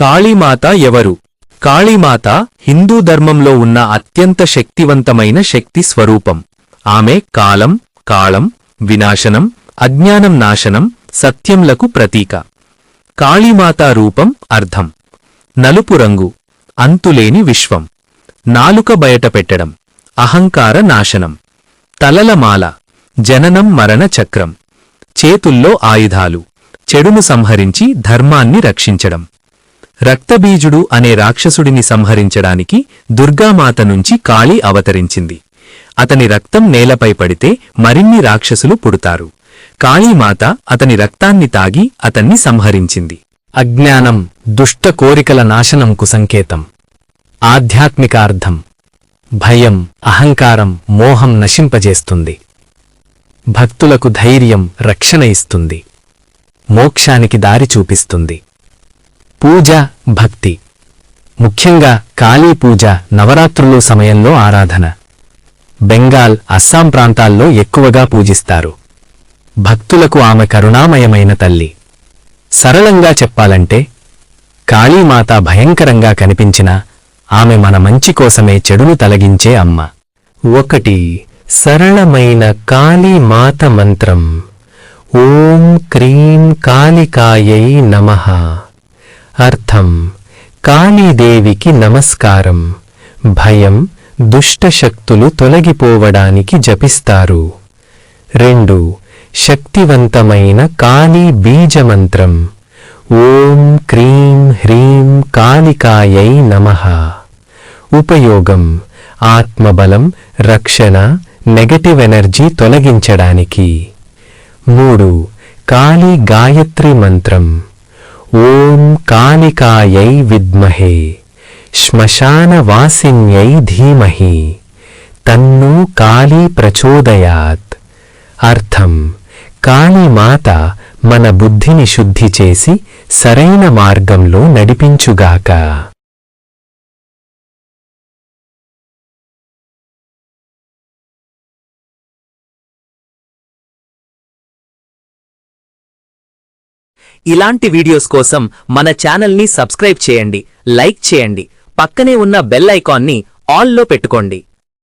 కాళీమాత ఎవరు? కాళీమాత హిందూ ధర్మంలో ఉన్న అత్యంత శక్తివంతమైన శక్తి స్వరూపం. ఆమె కాలం, కాళం, వినాశనం, అజ్ఞానం నాశనం, సత్యంలకు ప్రతీక. కాళీమాత రూపం అర్థం: నలుపు రంగు, అంతులేని విశ్వం. నాలుక బయటపెట్టడం, అహంకార నాశనం. తలలమాల, జననం మరణ చక్రం. చేతుల్లో ఆయుధాలు, చెడును సంహరించి ధర్మాన్ని రక్షించడం. రక్తబీజుడు అనే రాక్షసుడిని సంహరించడానికి దుర్గామాత నుంచి కాళీ అవతరించింది. అతని రక్తం నేలపై పడితే మరిన్ని రాక్షసులు పుడతారు. కాళీమాత అతని రక్తాన్ని తాగి అతన్ని సంహరించింది. అజ్ఞానం, దుష్ట కోరికల నాశనంకు సంకేతం. ఆధ్యాత్మిక అర్థం: భయం, అహంకారం, మోహం నశింపజేస్తుంది. భక్తులకు ధైర్యం, రక్షణ ఇస్తుంది. మోక్షానికి దారి చూపిస్తుంది. పూజ, భక్తి. ముఖ్యంగా కాళీ పూజ నవరాత్రులు సమయంలో ఆరాధన. బెంగాల్, అస్సాం ప్రాంతాల్లో ఎక్కువగా పూజిస్తారు. భక్తులకు ఆమె కరుణామయమైన తల్లి. సరళంగా చెప్పాలంటే, కాళీమాత భయంకరంగా కనిపించినా ఆమె మన మంచి కోసమే చెడును తొలగించే అమ్మ. 1. సరళమైన కాళీమాత మంత్రం. ఓం క్రీం కాళికాయై నమః. అర్థం: కాళీదేవికి నమస్కారం. భయం, దుష్టశక్తులు తొలగిపోవడానికి జపిస్తారు. 2. శక్తివంతమైన కాళీ బీజమంత్రం. ఓం క్రీం హ్రీం కాళికాయై నమః. ఉపయోగం: ఆత్మబలం, రక్షణ, నెగటివ్ ఎనర్జీ తొలగించడానికి. 3. కాళీ గాయత్రి మంత్రం. ఓం కాళికాయై విద్మహే శ్మశానవాసిన్యై ధీమహి తన్నో కాళీ ప్రచోదయాత్. అర్థం: కాళీమాత మన బుద్ధిని శుద్ధి చేసి సరైన మార్గంలో నడిపించుగాక. ఇలాంటి వీడియోస్ కోసం మన ఛానల్ని సబ్స్క్రైబ్ చేయండి, లైక్ చేయండి, పక్కనే ఉన్న బెల్ ఐకాన్ని ఆల్లో పెట్టుకోండి.